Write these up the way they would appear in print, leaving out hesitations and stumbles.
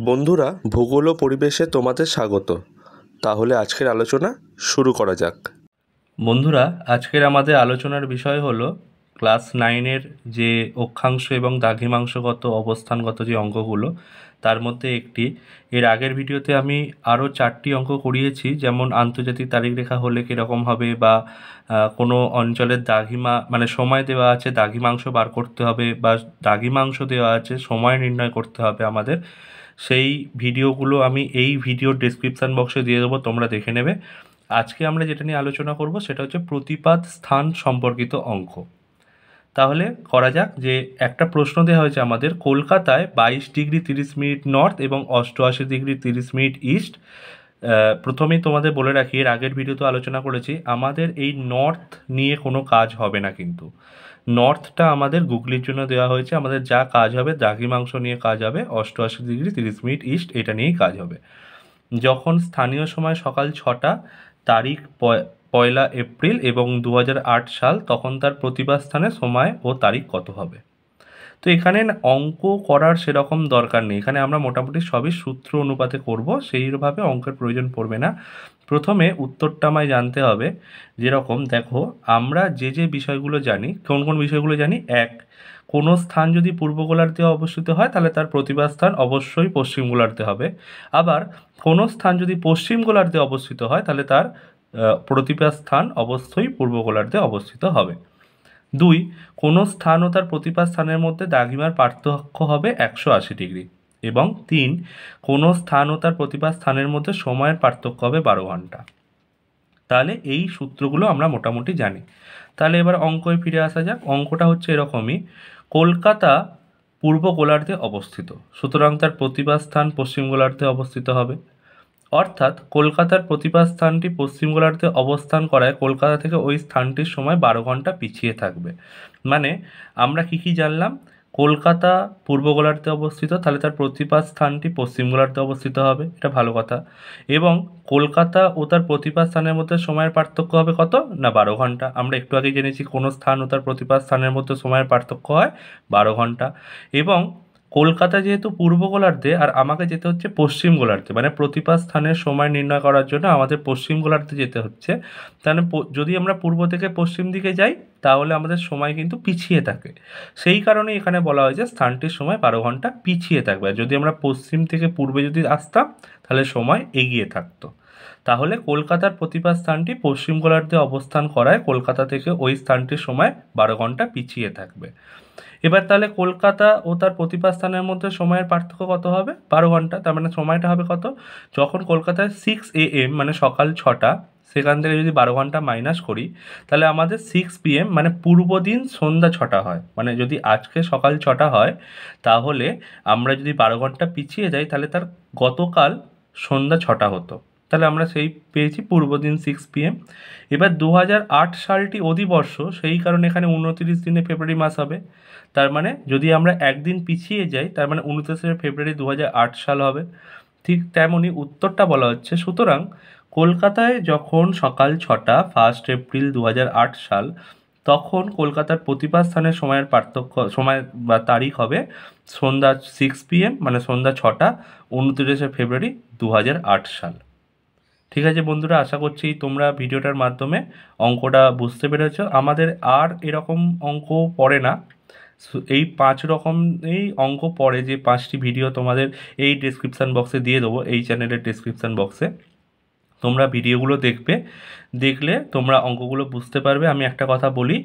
বন্ধুরা, ভূগোল ও পরিবেশে তোমাদের স্বাগত। তাহলে আজকের আলোচনা শুরু করা যাক। বন্ধুরা, আজকের আমাদের আলোচনার বিষয় হলো ক্লাস 9-এর যে অক্ষাংশ এবং দ্রাঘিমাংশগত অবস্থানগত যে অঙ্কগুলো, তার মধ্যে একটি এর আগের ভিডিওতে আমি আরও 4টি অঙ্ক করিয়েছি, যেমন আন্তর্জাতিক তারিখরেখা হলে কীরকম হবে, বা কোনো অঞ্চলের দ্রাঘিমা মানে সময় দেওয়া আছে, দ্রাঘিমাংশ বার করতে হবে, বা দ্রাঘিমাংশ দেওয়া আছে, সময় নির্ণয় করতে হবে আমাদের। সেই ভিডিওগুলো আমি এই ভিডিওর ডেসক্রিপশান বক্সে দিয়ে দেবো, তোমরা দেখে নেবে। আজকে আমরা যেটা নিয়ে আলোচনা করব সেটা হচ্ছে প্রতিপাদ স্থান সম্পর্কিত অঙ্ক। তাহলে করা যাক। যে একটা প্রশ্ন দেওয়া হয়েছে আমাদের, কলকাতায় 22°30' নর্থ এবং 88°30' ইস্ট। প্রথমেই তোমাদের বলে রাখি, এর আগের ভিডিওতে আলোচনা করেছি, আমাদের এই নর্থ নিয়ে কোনো কাজ হবে না, কিন্তু নর্থটা আমাদের গুগলির জন্য দেওয়া হয়েছে। আমাদের যা কাজ হবে দ্রাঘিমাংশ নিয়ে কাজ হবে, 88°30' ইস্ট, এটা নিয়েই কাজ হবে। যখন স্থানীয় সময় সকাল 6টা, তারিখ 1 এপ্রিল এবং 2008 সাল, তখন তার প্রতিবাদ স্থানে সময় ও তারিখ কত হবে? তো এখানে অঙ্ক করার সেরকম দরকার নেই, এখানে আমরা মোটামুটি সবই সূত্র অনুপাতে করব, সেইভাবে অঙ্কের প্রয়োজন পড়বে না। প্রথমে উত্তরটা আমায় জানতে হবে। যেরকম দেখো, আমরা যে বিষয়গুলো জানি, কোন কোন বিষয়গুলো জানি? এক, কোনো স্থান যদি পূর্ব গোলার্ধে অবস্থিত হয় তাহলে তার প্রতিবাদ স্থান অবশ্যই পশ্চিম গোলার্ধে হবে। আবার কোনো স্থান যদি পশ্চিম গোলার্ধে অবস্থিত হয় তাহলে তার প্রতিবাদ স্থান অবশ্যই পূর্ব গোলার্ধে অবস্থিত হবে। 2, কোনো স্থান ও তার প্রতিপাদ স্থানের মধ্যে দ্রাঘিমার পার্থক্য হবে 180°। এবং 3, কোনো স্থান ও তার প্রতিপাদ স্থানের মধ্যে সময়ের পার্থক্য হবে 12 ঘন্টা। তাহলে এই সূত্রগুলো আমরা মোটামুটি জানি। তাহলে এবার অঙ্কয় ফিরে আসা যাক। অঙ্কটা হচ্ছে এরকমই, কলকাতা পূর্ব গোলার্ধে অবস্থিত, সুতরাং তার প্রতিপাদ স্থান পশ্চিম গোলার্ধে অবস্থিত হবে। অর্থাৎ কলকাতার প্রতিপাদ স্থানটি পশ্চিম গোলার্ধে অবস্থান করায় কলকাতা থেকে ওই স্থানটির সময় 12 ঘন্টা পিছিয়ে থাকবে। মানে আমরা কি জানলাম? কলকাতা পূর্ব গোলার্ধে অবস্থিত, তাহলে তার প্রতিপাদ স্থানটি পশ্চিম গোলার্ধে অবস্থিত হবে, এটা ভালো কথা। এবং কলকাতা ও তার প্রতিপাদ স্থানের মধ্যে সময়ের পার্থক্য হবে কত না? 12 ঘন্টা। আমরা একটু আগে জেনেছি কোনো স্থান ও তার প্রতিপাদ স্থানের মধ্যে সময়ের পার্থক্য হয় 12 ঘন্টা। এবং কলকাতা যেহেতু পূর্ব গোলার্ধে আর আমাকে যেতে হচ্ছে পশ্চিম গোলার্ধে, মানে প্রতিপাদ স্থানের সময় নির্ণয় করার জন্য আমাদের পশ্চিম গোলার্ধে যেতে হচ্ছে। তাহলে যদি আমরা পূর্ব থেকে পশ্চিম দিকে যাই তাহলে আমাদের সময় কিন্তু পিছিয়ে থাকে। সেই কারণে এখানে বলা হয়েছে স্থানটির সময় 12 ঘন্টা পিছিয়ে থাকবে। আর যদি আমরা পশ্চিম থেকে পূর্বে যদি আসতাম তাহলে সময় এগিয়ে থাকতো। তাহলে কলকাতার প্রতিপাদ স্থানটি পশ্চিম গোলার্ধে অবস্থান করায় কলকাতা থেকে ওই স্থানটির সময় 12 ঘন্টা পিছিয়ে থাকবে। এবার তাহলে কলকাতা ও তার প্রতিপাদ স্থানের মধ্যে সময়ের পার্থক্য কত হবে? 12 ঘন্টা। তার মানে সময়টা হবে কত? যখন কলকাতায় 6 AM মানে সকাল 6টা, সেখান থেকে যদি 12 ঘন্টা মাইনাস করি তাহলে আমাদের 6 PM মানে পূর্ব দিন সন্ধ্যা 6টা হয়। মানে যদি আজকে সকাল 6টা হয় তাহলে আমরা যদি 12 ঘন্টা পিছিয়ে যাই তাহলে তার গতকাল সন্ধ্যা 6টা হতো। তাহলে আমরা সেই পেয়েছি পূর্ব দিন 6 PM। এবার 2008 সালটি অধিবর্ষ, সেই কারণে এখানে 29 দিনে ফেব্রুয়ারি মাস হবে। তার মানে যদি আমরা একদিন পিছিয়ে যাই তার মানে 29শে ফেব্রুয়ারি 2008 সাল হবে। ঠিক তেমনই উত্তরটা বলা হচ্ছে, সুতরাং কলকাতায় যখন সকাল 6টা 1 এপ্রিল 2008 সাল, তখন কলকাতার প্রতিপাদ স্থানের সময়ের পার্থক্য সময় বা তারিখ হবে সন্ধ্যা 6 PM মানে সন্ধ্যা 6টা, 29শে ফেব্রুয়ারি 2008 সাল। ঠিক আছে বন্ধুরা, আশা করছি তোমরা ভিডিওটার মাধ্যমে অঙ্কটা বুঝতে পেরেছো। আমাদের আর এরকম অঙ্ক পড়ে না, এই 5 রকম এই অঙ্ক পড়ে, যে 5টি ভিডিও তোমাদের এই ডেসক্রিপশান বক্সে দিয়ে দেবো, এই চ্যানেলের ডেসক্রিপশান বক্সে। তোমরা ভিডিওগুলো দেখবে, দেখলে তোমরা অঙ্কগুলো বুঝতে পারবে। আমি একটা কথা বলি,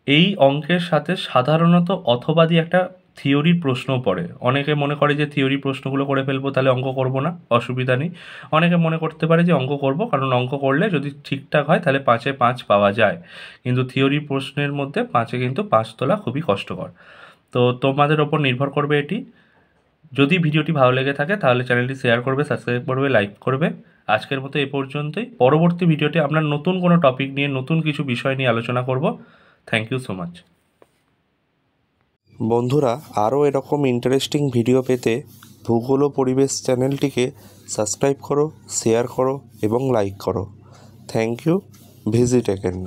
এই অঙ্কের সাথে সাধারণত অথবাদি একটা থিওরির প্রশ্ন পড়ে। অনেকে মনে করে যে থিওরি প্রশ্নগুলো করে ফেলবো তাহলে অঙ্ক করব না, অসুবিধা নেই। অনেকে মনে করতে পারে যে অঙ্ক করব, কারণ অঙ্ক করলে যদি ঠিকঠাক হয় তাহলে 5-এ 5 পাওয়া যায়। কিন্তু থিওরি প্রশ্নের মধ্যে 5-এ কিন্তু 5 তোলা খুবই কষ্টকর। তো তোমাদের ওপর নির্ভর করবে এটি। যদি ভিডিওটি ভালো লেগে থাকে তাহলে চ্যানেলটি শেয়ার করবে, সাবস্ক্রাইব করবে, লাইক করবে। আজকের মতো এ পর্যন্তই। পরবর্তী ভিডিওতে আমরা নতুন কোনো টপিক নিয়ে, নতুন কিছু বিষয় নিয়ে আলোচনা করব। Thank you so much. বন্ধুরা, আরও এরকম ইন্টারেস্টিং ভিডিও পেতে ভূগোল ও পরিবেশ চ্যানেলটিকে সাবস্ক্রাইব করো, শেয়ার করো এবং লাইক করো। Thank you. Visit again.